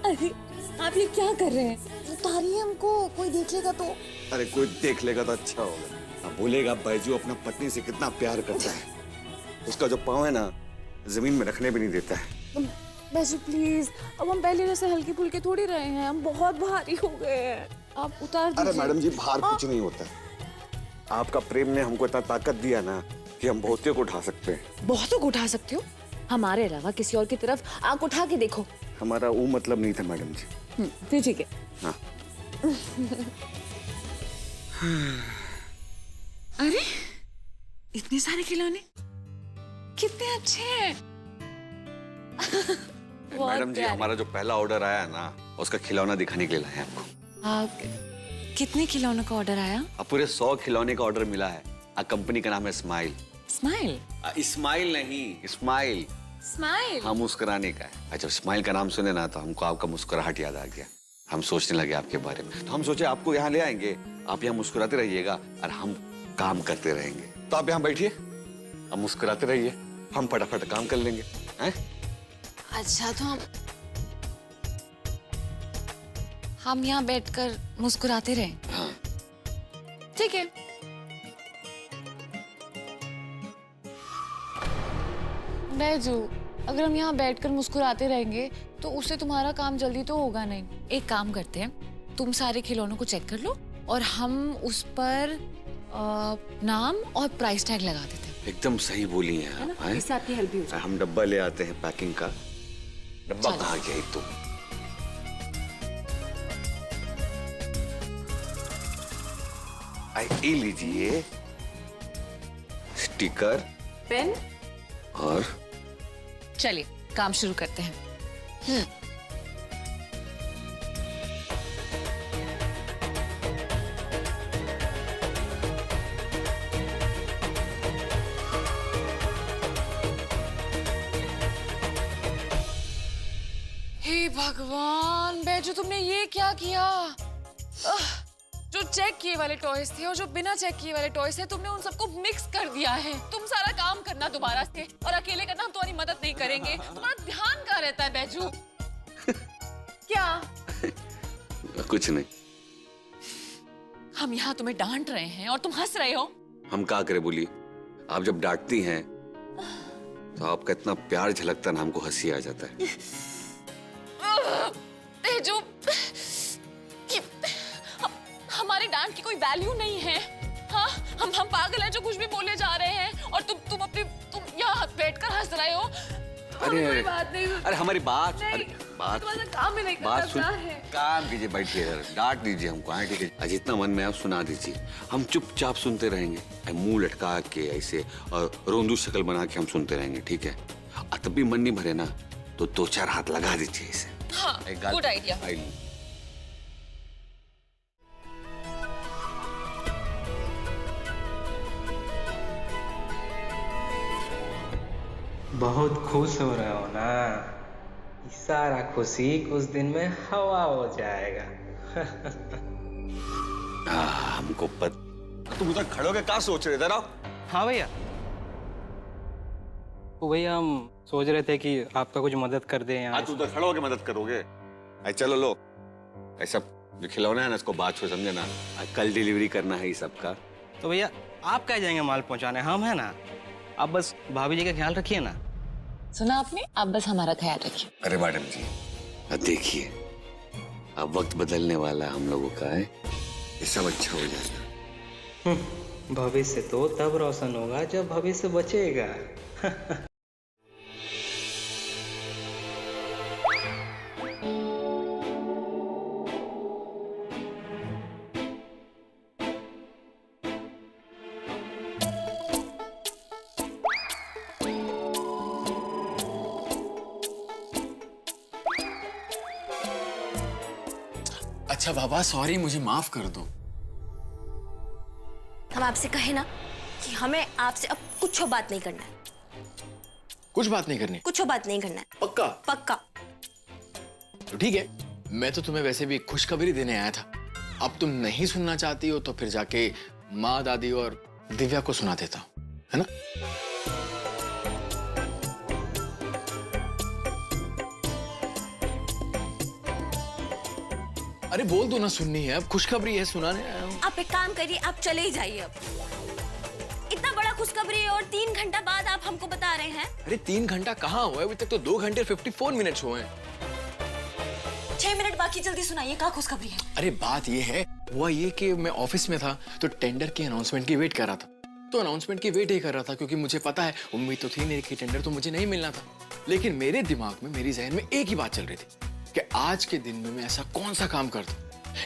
अरे आप ये क्या कर रहे हैं? उतारिए हमको, कोई देख लेगा तो। अरे कोई देख लेगा तो अच्छा होगा। अब बोलेगा बैजू अपना पत्नी से कितना प्यार करता है। उसका जो पाँव है ना जमीन में रखने भी नहीं देता है। बैजू प्लीज, अब हम पहले जैसे हल्के फुल्के थोड़ी रहे हैं, हम बहुत भारी हो गए हैं, आप उतार दीजिए। अरे मैडम जी भार कुछ नहीं होता है। आपका प्रेम ने हमको इतना ताकत दिया ना कि हम बहुतों को उठा सकते हैं। बहुतों को उठा सकते हो? हमारे अलावा किसी और की तरफ आंख उठा के देखो। हमारा वो मतलब नहीं था मैडम जी। फिर ठीक है। हाँ। अरे इतने सारे खिलौने, कितने अच्छे हैं। मैडम जी हमारा जो पहला ऑर्डर आया ना उसका खिलौना दिखाने के लिए लाए आपको। कितने खिलौनों का ऑर्डर आया? अब पूरे 100 खिलौने का ऑर्डर मिला है। कंपनी का नाम है स्माइल। स्माइल? स्माइल नहीं, स्माइल। स्माइल? हाँ मुस्कुराने का है। जब स्माइल का नाम सुने ना तो हमको आपका मुस्कुराहट याद आ गया। हम सोचने लगे आपके बारे में, तो हम सोचे आपको यहाँ ले आएंगे, आप यहाँ मुस्कुराते रहिएगा और हम काम करते रहेंगे। तो आप यहाँ बैठिए, आप मुस्कुराते रहिए, हम फटाफट काम कर लेंगे। हैं? अच्छा तो हम यहाँ बैठकर मुस्कुराते रहें? हाँ। ठीक है। बैजू, अगर हम यहाँ बैठकर मुस्कुराते रहेंगे तो उससे तुम्हारा काम जल्दी तो होगा नहीं। एक काम करते हैं, तुम सारे खिलौनों को चेक कर लो और हम उस पर नाम और प्राइस टैग लगा देते हैं। एकदम सही बोली हैं आप। इससे आपकी हेल्प भी हो जाएगी। हम डब्बा ले आते हैं पैकिंग का। डब्बा कहाँ गया एक तो? ये लीजिए स्टिकर, पेन और चलिए काम शुरू करते हैं। हे भगवान, बैजू तुमने ये क्या किया? जो चेक किए वाले टॉयज थे और जो बिना चेक किए वाले टॉयज थे, तुमने उन सबको मिक्स कर दिया है। तुम सारा काम करना दोबारा से, और अकेले करना हम तुम्हारी मदद नहीं करेंगे। तुम्हारा ध्यान कहाँ रहता है बैजू? क्या? कुछ नहीं। हम यहाँ तुम्हें डांट रहे हैं और तुम हंस रहे हो। हम क्या करें बोलिए? आप जब डांटती हैं तो आपका इतना प्यार झलकता ना हमको हंसी आ जाता है। बैजू, हमारे डांट की कोई वैल्यू नहीं है। हाँ, हम पागल हैं जो कुछ भी बोले जा रहे हैं, और तुम यहाँ बैठकर हंस रहे हो। अरे बात नहीं। अरे हमारी बात, नहीं, अरे बात काम में नहीं बात सुन, है। काम कीजिए, बैठिए, डांट दीजिए हमको। हाँ ठीक है, जितना मन में आप सुना दीजिए, हम चुपचाप सुनते रहेंगे। मुंह लटका के ऐसे और रोंदू शक्ल बना के हम सुनते रहेंगे, ठीक है? और तब भी मन नहीं भरे ना तो 2-4 हाथ लगा दीजिए इसे। हाँ, गुड आइडिया। बहुत खुश हो रहे हो ना? सारा खुशी कुछ दिन में हवा हो जाएगा। हमको तुम उधर खड़े होके क्या सोच रहे थे? इधर आओ। हाँ भैया, तो भैया हम सोच रहे थे कि आपका कुछ मदद कर दें यहाँ। तू उधर खड़े होके मदद करोगे? चलो लो, ऐसा जो खिलौना है ना इसको बात छोड़, समझे ना? कल डिलीवरी करना है ये सबका। तो भैया आप क्या जाएंगे माल पहुँचाने, हम है ना। आप बस भाभी जी का ख्याल रखिए ना। सुना आपने? आप बस हमारा ख्याल रखिए। अरे मैडम जी अब देखिए, अब वक्त बदलने वाला हम लोगों का है, ये सब अच्छा हो जाएगा। भविष्य तो तब रोशन होगा जब भविष्य बचेगा। अच्छा बाबा सॉरी, मुझे माफ कर दो। हम आपसे कहे ना कि हमें आपसे अब कुछ बात नहीं करना है। कुछ बात नहीं करनी? कुछ बात नहीं करना है। पक्का? पक्का। तो ठीक है, मैं तो तुम्हें वैसे भी खुशखबरी देने आया था। अब तुम नहीं सुनना चाहती हो तो फिर जाके माँ, दादी और दिव्या को सुना देता हूँ, है ना? अरे बोल दो ना, सुननी है, अब खुशखबरी है, सुनाने आया हूँ। आप एक काम करिए, आप चले ही जाइए अब। इतना बड़ा खुशखबरी और 3 घंटा बाद आप हमको बता रहे हैं। अरे 3 घंटा कहाँ हुआ है, अभी तक तो 2 घंटे 54 मिनट हुए हैं। 6 मिनट बाकी, जल्दी सुनाइए, क्या खुशखबरी है? अरे बात ये है, हुआ ये कि मैं ऑफिस में था तो टेंडर के अनाउंसमेंट की वेट कर रहा था। तो अनाउंसमेंट की वेट ही कर रहा था क्योंकि मुझे पता है, उम्मीद तो थी नहीं कि टेंडर तो मुझे नहीं मिलना था। लेकिन मेरे दिमाग में, मेरी जहन में एक ही बात चल रही थी कि आज के दिन में मैं ऐसा कौन सा काम करता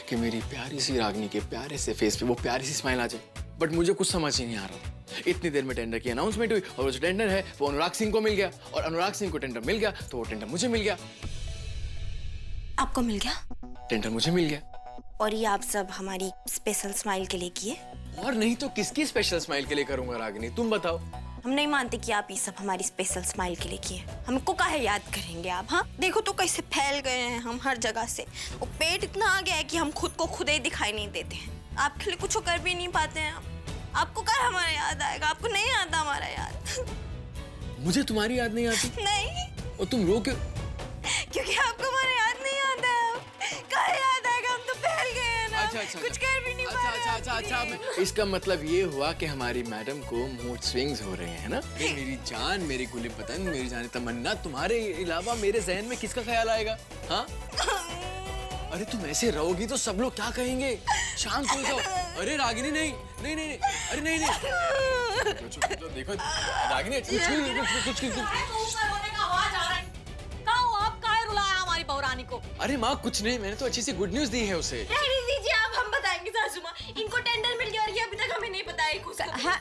कि मेरी प्यारी सी रागनी के प्यारे से फेस पे वो प्यारी सी स्माइल आ जाए। बट मुझे कुछ समझ ही नहीं आ रहा था। इतनी देर में टेंडर की अनाउंसमेंट हुई और वो जो टेंडर है वो अनुराग सिंह को मिल गया, और अनुराग सिंह को टेंडर मिल गया तो वो टेंडर मुझे मिल गया। आपको मिल गया? टेंडर मुझे मिल गया। और ये आप सब हमारी स्पेशल स्माइल के लिए किए? और नहीं तो किसकी स्पेशल स्माइल के लिए करूंगा रागिनी, तुम बताओ। हम नहीं मानते कि आप ये सब हमारी स्पेशल स्माइल के लिए किए। हमको काहे याद करेंगे आप? हाँ देखो तो कैसे फैल गए हैं हम हर जगह से। वो पेट इतना आ गया है कि हम खुद को खुद ही दिखाई नहीं देते हैं। आपके लिए कुछ कर भी नहीं पाते हैं। आपको क्या हमारा याद आएगा? आपको नहीं आता हमारा याद। मुझे तुम्हारी याद नहीं आती? नहीं। और तुम रो क्यों? क्योंकि आपको हमारा याद नहीं आता है। क्या याद आएगा? हम तो फैल गए हैं ना। अच्छा, कुछ कर भी नहीं पा रहे। अच्छा। इसका मतलब ये हुआ कि हमारी मैडम को मूड स्विंग्स हो रहे हैं ना? मेरी जान, मेरी गुली पतंग, मेरी जान तमन्ना, तुम्हारे अलावा मेरे जहन में किसका ख्याल आएगा? हाँ? अरे तुम ऐसे रहोगी तो सब लोग क्या कहेंगे? शांत हो जाओ। अरे रागिनी नहीं, नहीं नहीं, अरे नहीं नहीं। देखो रागिनी, कुछ हमारी बहुरानी को। अरे माँ कुछ नहीं, मैंने तो अच्छी सी गुड न्यूज दी है उसे। रहने दीजिए, आप हम बताएंगे सासू माँ। इनको टेंडर मिल गया और ये अभी तक हमें नहीं बताया।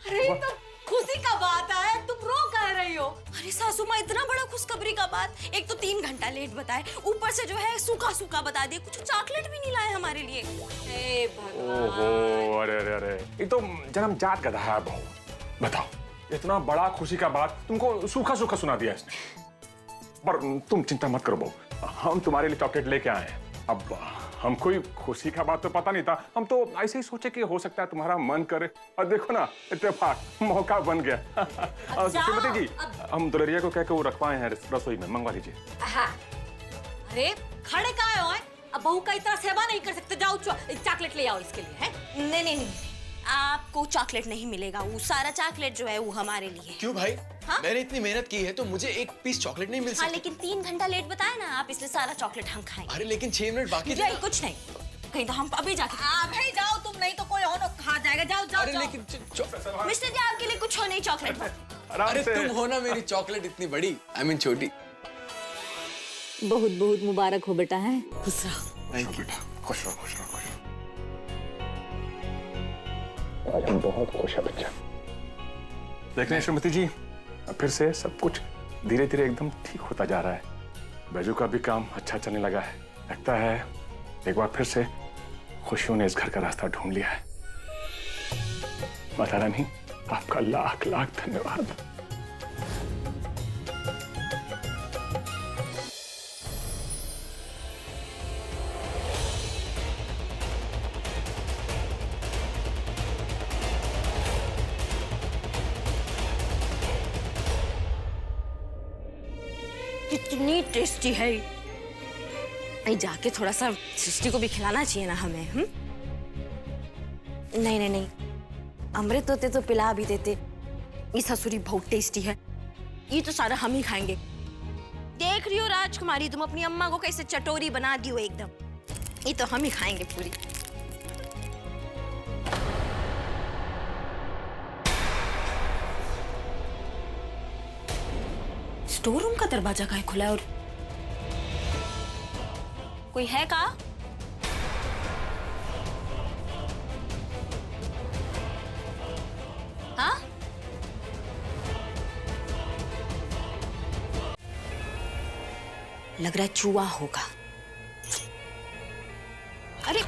अरे तो खुशी का बात है, तुम रो कर रही हो। अरे सासू माँ, इतना बड़ा खुशखबरी का बात। एक तो 3 घंटा लेट बताए, ऊपर से जो है सूखा सूखा बता दिए। कुछ चॉकलेट भी नहीं लाए हमारे लिए। हे भगवान। ओहो, अरे अरे अरे, ये तो जन्मजात गधा है बहू। बताओ, इतना बड़ा खुशी का बात तुमको सूखा सूखा सुना दिया इसने। पर तुम चिंता मत करो बहू, हम तुम्हारे लिए चॉकलेट लेके आए हैं। अब हमको ही खुशी का बात तो पता नहीं था, हम तो ऐसे ही सोचे कि हो सकता है तुम्हारा मन करे। और देखो ना, इत्तेफाक मौका बन गया। श्रीमती जी, हम दुल्हरिया को कह के वो रखवाए हैं रसोई में, मंगवा लीजिए। अरे खड़े कहाँ हो? अब बहू का इतना सेवा नहीं कर सकते। जाओ चॉकलेट ले आओ इसके लिए। है? नहीं नहीं नहीं, आपको चॉकलेट नहीं मिलेगा। वो सारा चॉकलेट जो है वो हमारे लिए। क्यों भाई? हाँ? मैंने इतनी मेहनत की है तो मुझे एक पीस चॉकलेट नहीं मिल सकता? हाँ, लेकिन 3 घंटा लेट बताया ना आप, इसलिए सारा चॉकलेट हम खाएंगे। अरे लेकिन 6 मिनट बाकी थे। नहीं, कुछ नहीं, कहीं तो हम अभी जाके। अभी जाओ तुम, नहीं तो कोई और खा जाएगा। जाओ जाओ। अरे लेकिन मिस्टर जी, आपके लिए कुछ हो नहीं चॉकलेट। अरे तुम हो ना मेरी चॉकलेट इतनी बड़ी, आई मीन छोटी। बहुत बहुत मुबारक हो बेटा। है खुश रहो। Thank you. खुश रहो, खुश रहो, खुश रहो। आज हम बहुत खुश है बच्चा। देख रहे हैं श्रीमती जी, फिर से सब कुछ धीरे धीरे एकदम ठीक होता जा रहा है। बैजू का भी काम अच्छा चलने लगा है। लगता है एक बार फिर से खुशियों ने इस घर का रास्ता ढूंढ लिया है। माता रानी, आपका लाख लाख धन्यवाद। कितनी टेस्टी है ये। जाके थोड़ा सा सृष्टि को भी खिलाना चाहिए ना हमें। नहीं नहीं नहीं, अमृत होते तो पिला भी देते। ये ससुरी बहुत टेस्टी है। ये तो सारा हम ही खाएंगे। देख रही हो राजकुमारी, तुम अपनी अम्मा को कैसे चटोरी बना दी हो एकदम। ये तो हम ही खाएंगे पूरी। स्टोर रूम का दरवाजा काहे खुला है? और कोई है का? हाँ? लग रहा है चूहा होगा। अरे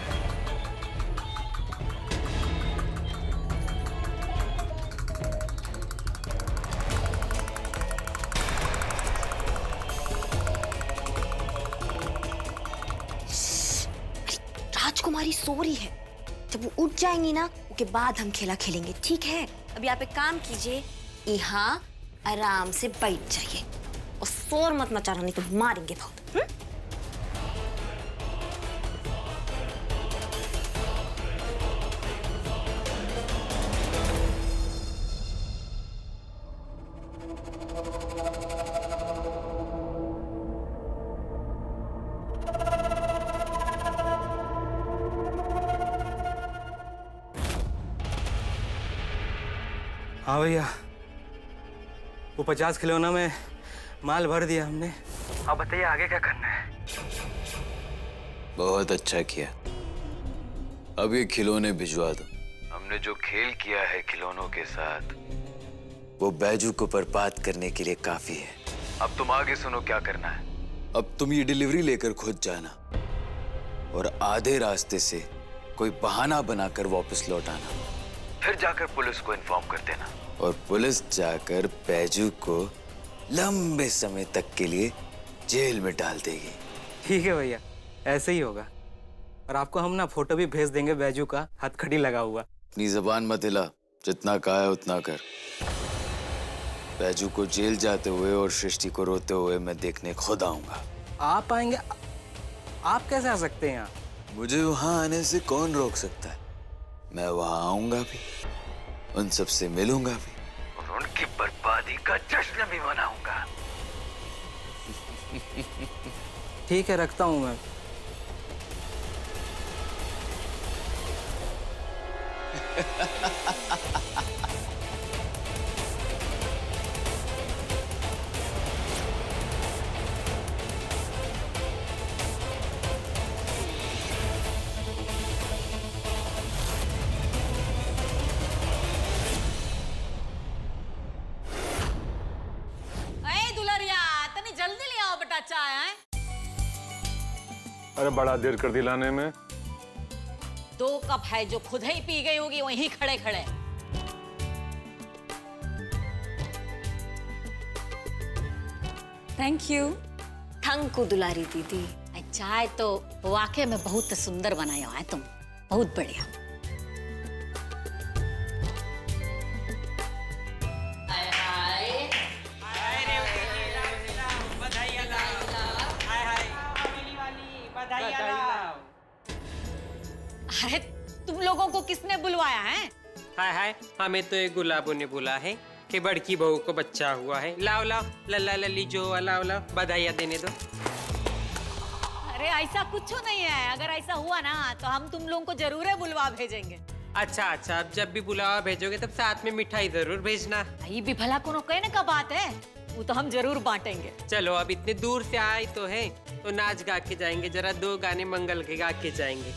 राजकुमारी सो रही है। जब वो उठ जाएंगी ना, उसके बाद हम खेला खेलेंगे, ठीक है? अभी आप एक काम कीजिए, यहाँ आराम से बैठ जाइए और शोर मत मचाना, नहीं तो मारेंगे बहुत। हाँ भैया, वो 50 खिलौना में माल भर दिया हमने। अब बताइए आगे क्या करना है? बहुत अच्छा किया। अब ये खिलौने भिजवा दो। हमने जो खेल किया है खिलौनों के साथ वो बैजू को बर्बाद करने के लिए काफी है। अब तुम आगे सुनो क्या करना है। अब तुम ये डिलीवरी लेकर खुद जाना और आधे रास्ते से कोई बहाना बनाकर वापस लौट आना। फिर जाकर पुलिस को इन्फॉर्म कर देना और पुलिस जाकर बैजू को लंबे समय तक के लिए जेल में डाल देगी। ठीक है भैया, ऐसे ही होगा। और आपको हम ना फोटो भी भेज देंगे बैजू का हथकड़ी लगा हुआ। अपनी जबान मत हिला, जितना कहा है उतना कर। बैजू को जेल जाते हुए और सृष्टि को रोते हुए मैं देखने खुद आऊंगा। आप आएंगे? आप कैसे आ सकते हैं यहाँ? मुझे वहां आने से कौन रोक सकता है? मैं वहां आऊंगा भी, उन सबसे मिलूंगा भी और उनकी बर्बादी का जश्न भी मनाऊंगा। ठीक है, रखता हूँ मैं। ए दुलरिया, तनी जल्दी ले आओ बेटा चाय। हैं? अरे बड़ा देर कर दी लाने में। 2 कप है जो खुद ही पी गई होगी वहीं खड़े खड़े। Thank you. थंकू दुलारी दीदी। चाय तो वाकई में बहुत सुंदर बनाया है तुम, बहुत बढ़िया। अरे तुम लोगों को किसने बुलवाया है? हाय हाय, हमें तो एक गुलाबों ने बोला है कि बड़की बहू को बच्चा हुआ है। लाओ लाओ, लल्ला लल्ली जो, लाओ लाओ, बधाइयाँ देने दो। अरे ऐसा कुछ नहीं है, अगर ऐसा हुआ ना तो हम तुम लोगों को जरूर है बुलवा भेजेंगे। अच्छा अच्छा, अब जब भी बुलावा भेजोगे तब साथ में मिठाई जरूर भेजना। ये भी भला कोनो कहने का बात है, वो तो हम जरूर बांटेंगे। चलो अब इतने दूर से आए तो है, तो नाच गा के जाएंगे, जरा 2 गाने मंगल के गा के जाएंगे।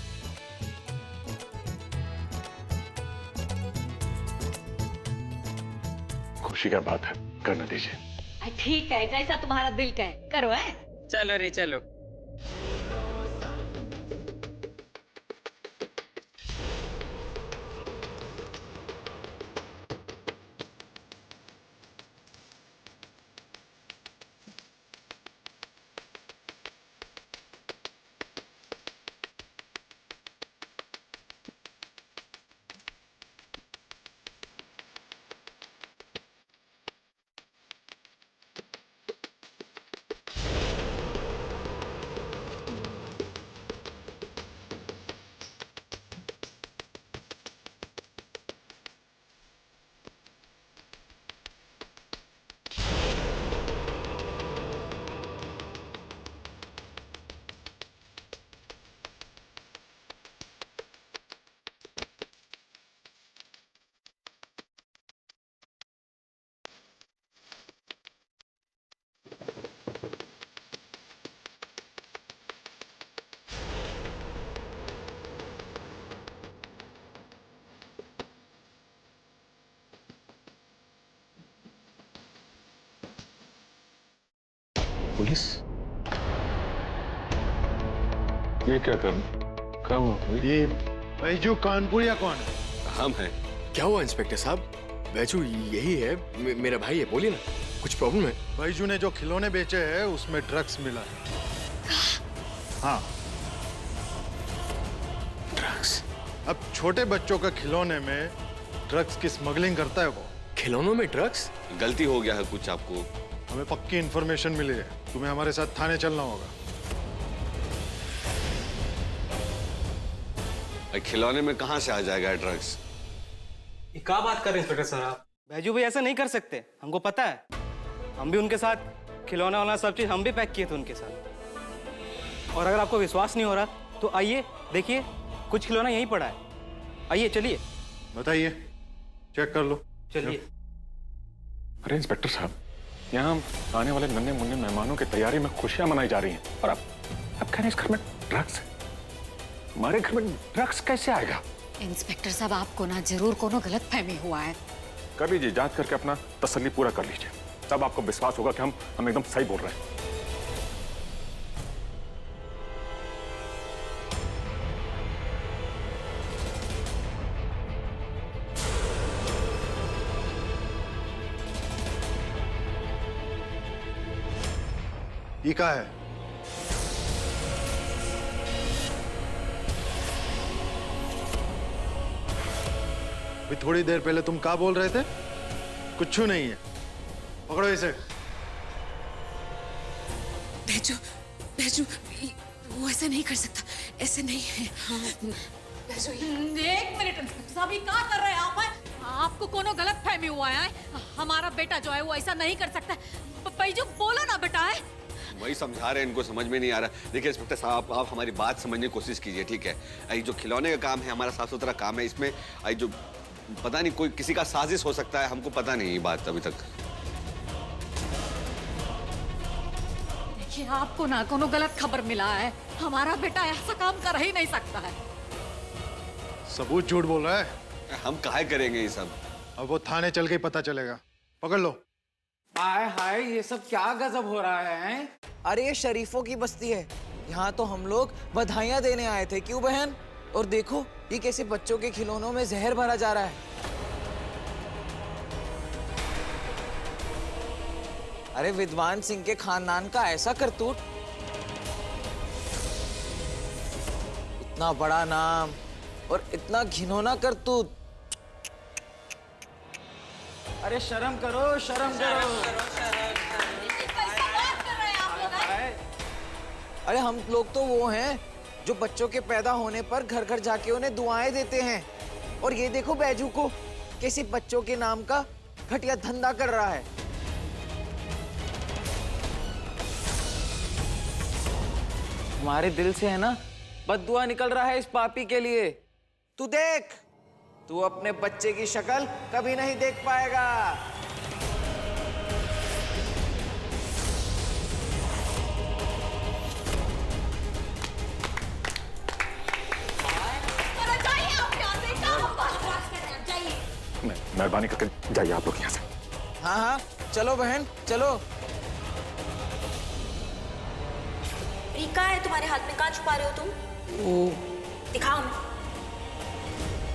खुशी का बात है, करने दीजिए। ठीक है, जैसा तुम्हारा दिल कहे करो। है चलो रे चलो। पुलिस? ये क्या कर? कम ये बैजू कानपुर या कौन है? हम हैं। क्या हुआ इंस्पेक्टर साहब? बैजू यही है, मेरा भाई है। बोलिए ना, कुछ प्रॉब्लम है? बैजू ने जो खिलौने बेचे हैं उसमें ड्रग्स मिला है। हाँ, ड्रग्स? अब छोटे बच्चों के खिलौने में ड्रग्स की स्मगलिंग करता है वो। खिलौनों में ड्रग्स? गलती हो गया है कुछ आपको। हमें पक्की इन्फॉर्मेशन मिली है, तुम्हें हमारे साथ थाने चलना होगा। खिलौने में कहां से आ जाएगा ड्रग्स? ये क्या बात कर रहे हैं इंस्पेक्टर साहब? बैजू भाई ऐसा नहीं कर सकते, हमको पता है। हम भी उनके साथ खिलौना वाला सब चीज हम भी पैक किए थे उनके साथ। और अगर आपको विश्वास नहीं हो रहा तो आइए देखिए, कुछ खिलौना यहीं पड़ा है। आइए चलिए। बताइए, चेक कर लो। चलिए। अरे इंस्पेक्टर साहब, यहाँ आने वाले नन्हे मुन्ने मेहमानों की तैयारी में खुशियां मनाई जा रही हैं और अब कह रहे हैं इस घर में ड्रग्स है। हमारे घर में ड्रग्स कैसे आएगा? इंस्पेक्टर साहब आपको ना जरूर कोनो गलत फहमी हुआ है। कर लीजिए जांच करके अपना तसल्ली पूरा कर लीजिए, तब आपको विश्वास होगा कि हम एकदम सही बोल रहे हैं। ये क्या है? अभी थोड़ी देर पहले तुम क्या बोल रहे थे? कुछ नहीं है। पकड़ो इसे। बैजू, बैजू, वो ऐसा नहीं कर सकता, ऐसे नहीं है। बैजू, एक मिनट इंस्पेक्टर साहब, ये क्या कर रहे हैं आप? आपको कोनो गलत फहमी हुआ है? हमारा बेटा जो है वो ऐसा नहीं कर सकता। बैजू बोलो ना बेटा है। वही समझा रहे हैं, इनको समझ में नहीं आ रहा। देखिए इंस्पेक्टर साहब, आप हमारी बात समझने की कोशिश कीजिए, ठीक है? ये जो खिलौने का काम है, हमारा साफ सुथरा काम है, इसमें जो पता नहीं कोई किसी का साजिश हो सकता है, हमको पता नहीं ये बात अभी तक। देखिए आपको ना कोनो गलत खबर मिला है। हमारा बेटा ऐसा काम कर ही नहीं सकता है। सबूत झूठ बोल रहा है। हम काहे करेंगे ये सब? अब वो थाने चल के ही पता चलेगा। पकड़ लो। हाय हाय, ये सब क्या गजब हो रहा है? अरे ये शरीफों की बस्ती है, यहाँ तो हम लोग बधाइयाँ देने आए थे, क्यों बहन? और देखो ये कैसे बच्चों के खिलौनों में जहर भरा जा रहा है। अरे विद्वान सिंह के खानदान का ऐसा करतूत, इतना बड़ा नाम और इतना घिनौना करतूत। अरे शर्म करो, शर्म करो। अरे हम लोग तो वो हैं जो बच्चों के पैदा होने पर घर घर जाके उन्हें दुआएं देते हैं, और ये देखो बैजू को किसी बच्चों के नाम का घटिया धंधा कर रहा है। हमारे दिल से है ना बद्दुआ निकल रहा है इस पापी के लिए। तू देख, तू अपने बच्चे की शक्ल कभी नहीं देख पाएगा। मेहरबानी करके जाइए आप लोग यहाँ से। हाँ हाँ चलो बहन चलो। रिका है तुम्हारे हाथ में, कहाँ छुपा रहे हो तुम? दिखाओ हमें।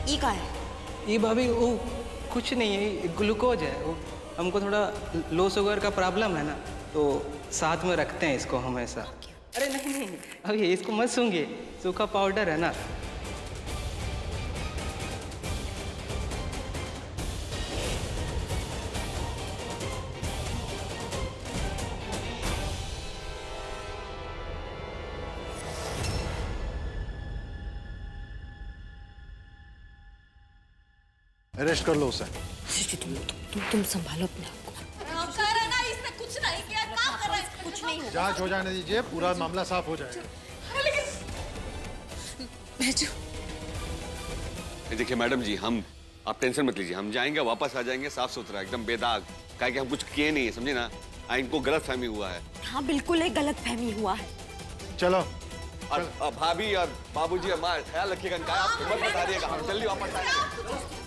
ये क्या है? ये भाभी वो कुछ नहीं है, ये ग्लूकोज है। वो हमको थोड़ा लो शुगर का प्रॉब्लम है ना, तो साथ में रखते हैं इसको हमेशा। अरे नहीं नहीं, अब ये इसको मत सूंघिए, सूखा पाउडर है ना। अरेस्ट कर लो उसे। तुम संभालो अपने आप को। इसने कुछ नहीं किया, क्या कर रहा है? कुछ नहीं हुआ। जांच हो जाने दीजिए, पूरा मामला साफ हो जाएगा। बैजू, देखिए मैडम जी, आप टेंशन मत लीजिए, हम जाएंगे, वापस आ जाएंगे साफ सुथरा एकदम बेदाग, काहे कि हम कुछ किए नहीं है, समझे ना? इनको गलत फहमी हुआ है। हाँ बिल्कुल एक गलत फहमी हुआ है। चलो। और भाभी और बाबूजी, हमारा ख्याल रखिएगा, इनका आप हिम्मत बता रहिएगा, हम जल्दी वापस आएंगे।